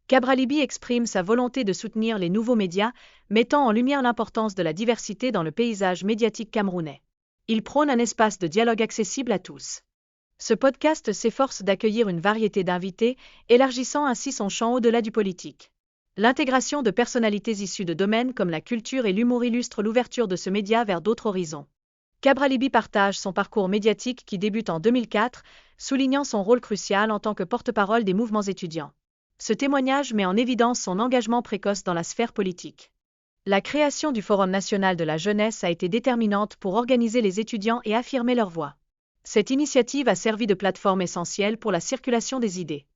Kabralibi exprime sa volonté de soutenir les nouveaux médias, mettant en lumière l'importance de la diversité dans le paysage médiatique camerounais. Il prône un espace de dialogue accessible à tous. Ce podcast s'efforce d'accueillir une variété d'invités, élargissant ainsi son champ au-delà du politique. L'intégration de personnalités issues de domaines comme la culture et l'humour illustre l'ouverture de ce média vers d'autres horizons. Kabralibi partage son parcours médiatique qui débute en 2004, soulignant son rôle crucial en tant que porte-parole des mouvements étudiants. Ce témoignage met en évidence son engagement précoce dans la sphère politique. La création du Forum national de la jeunesse a été déterminante pour organiser les étudiants et affirmer leur voix. Cette initiative a servi de plateforme essentielle pour la circulation des idées.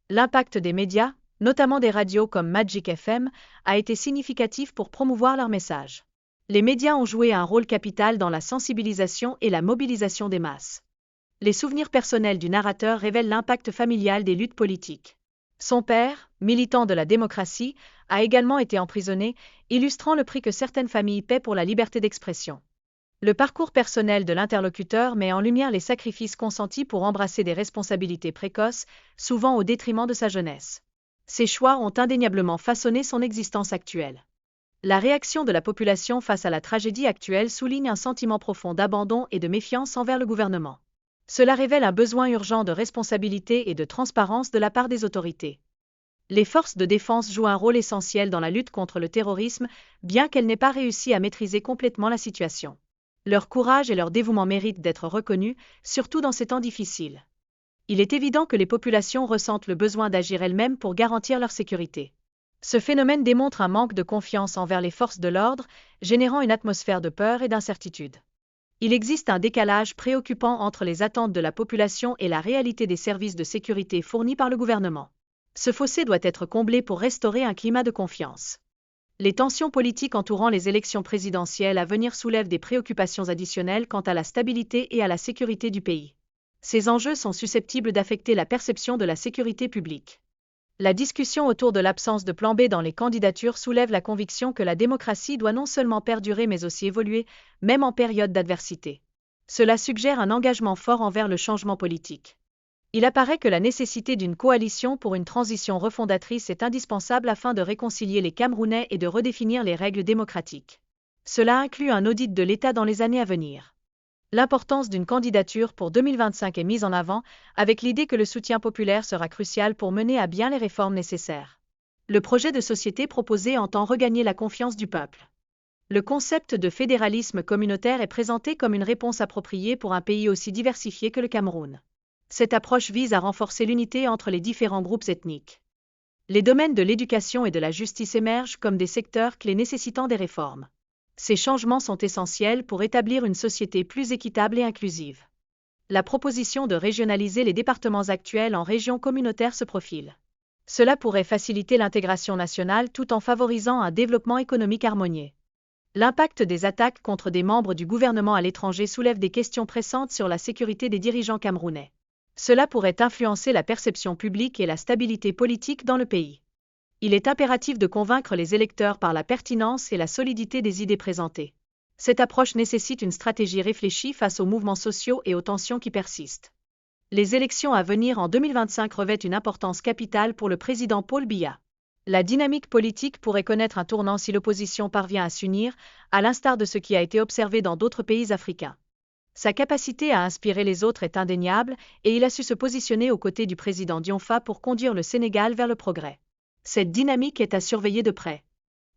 L'impact des médias, notamment des radios comme Magic FM, a été significatif pour promouvoir leur message. Les médias ont joué un rôle capital dans la sensibilisation et la mobilisation des masses. Les souvenirs personnels du narrateur révèlent l'impact familial des luttes politiques. Son père, militant de la démocratie, a également été emprisonné, illustrant le prix que certaines familles paient pour la liberté d'expression. Le parcours personnel de l'interlocuteur met en lumière les sacrifices consentis pour embrasser des responsabilités précoces, souvent au détriment de sa jeunesse. Ces choix ont indéniablement façonné son existence actuelle. La réaction de la population face à la tragédie actuelle souligne un sentiment profond d'abandon et de méfiance envers le gouvernement. Cela révèle un besoin urgent de responsabilité et de transparence de la part des autorités. Les forces de défense jouent un rôle essentiel dans la lutte contre le terrorisme, bien qu'elles n'aient pas réussi à maîtriser complètement la situation. Leur courage et leur dévouement méritent d'être reconnus, surtout dans ces temps difficiles. Il est évident que les populations ressentent le besoin d'agir elles-mêmes pour garantir leur sécurité. Ce phénomène démontre un manque de confiance envers les forces de l'ordre, générant une atmosphère de peur et d'incertitude. Il existe un décalage préoccupant entre les attentes de la population et la réalité des services de sécurité fournis par le gouvernement. Ce fossé doit être comblé pour restaurer un climat de confiance. Les tensions politiques entourant les élections présidentielles à venir soulèvent des préoccupations additionnelles quant à la stabilité et à la sécurité du pays. Ces enjeux sont susceptibles d'affecter la perception de la sécurité publique. La discussion autour de l'absence de plan B dans les candidatures soulève la conviction que la démocratie doit non seulement perdurer mais aussi évoluer, même en période d'adversité. Cela suggère un engagement fort envers le changement politique. Il apparaît que la nécessité d'une coalition pour une transition refondatrice est indispensable afin de réconcilier les Camerounais et de redéfinir les règles démocratiques. Cela inclut un audit de l'État dans les années à venir. L'importance d'une candidature pour 2025 est mise en avant, avec l'idée que le soutien populaire sera crucial pour mener à bien les réformes nécessaires. Le projet de société proposé entend regagner la confiance du peuple. Le concept de fédéralisme communautaire est présenté comme une réponse appropriée pour un pays aussi diversifié que le Cameroun. Cette approche vise à renforcer l'unité entre les différents groupes ethniques. Les domaines de l'éducation et de la justice émergent comme des secteurs clés nécessitant des réformes. Ces changements sont essentiels pour établir une société plus équitable et inclusive. La proposition de régionaliser les départements actuels en régions communautaires se profile. Cela pourrait faciliter l'intégration nationale tout en favorisant un développement économique harmonieux. L'impact des attaques contre des membres du gouvernement à l'étranger soulève des questions pressantes sur la sécurité des dirigeants camerounais. Cela pourrait influencer la perception publique et la stabilité politique dans le pays. Il est impératif de convaincre les électeurs par la pertinence et la solidité des idées présentées. Cette approche nécessite une stratégie réfléchie face aux mouvements sociaux et aux tensions qui persistent. Les élections à venir en 2025 revêtent une importance capitale pour le président Paul Biya. La dynamique politique pourrait connaître un tournant si l'opposition parvient à s'unir, à l'instar de ce qui a été observé dans d'autres pays africains. Sa capacité à inspirer les autres est indéniable et il a su se positionner aux côtés du président Dionfa pour conduire le Sénégal vers le progrès. Cette dynamique est à surveiller de près.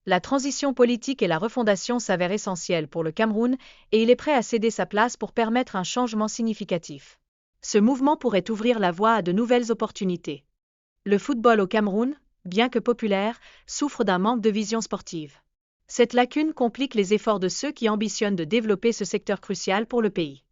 La transition politique et la refondation s'avèrent essentielles pour le Cameroun et il est prêt à céder sa place pour permettre un changement significatif. Ce mouvement pourrait ouvrir la voie à de nouvelles opportunités. Le football au Cameroun, bien que populaire, souffre d'un manque de vision sportive. Cette lacune complique les efforts de ceux qui ambitionnent de développer ce secteur crucial pour le pays.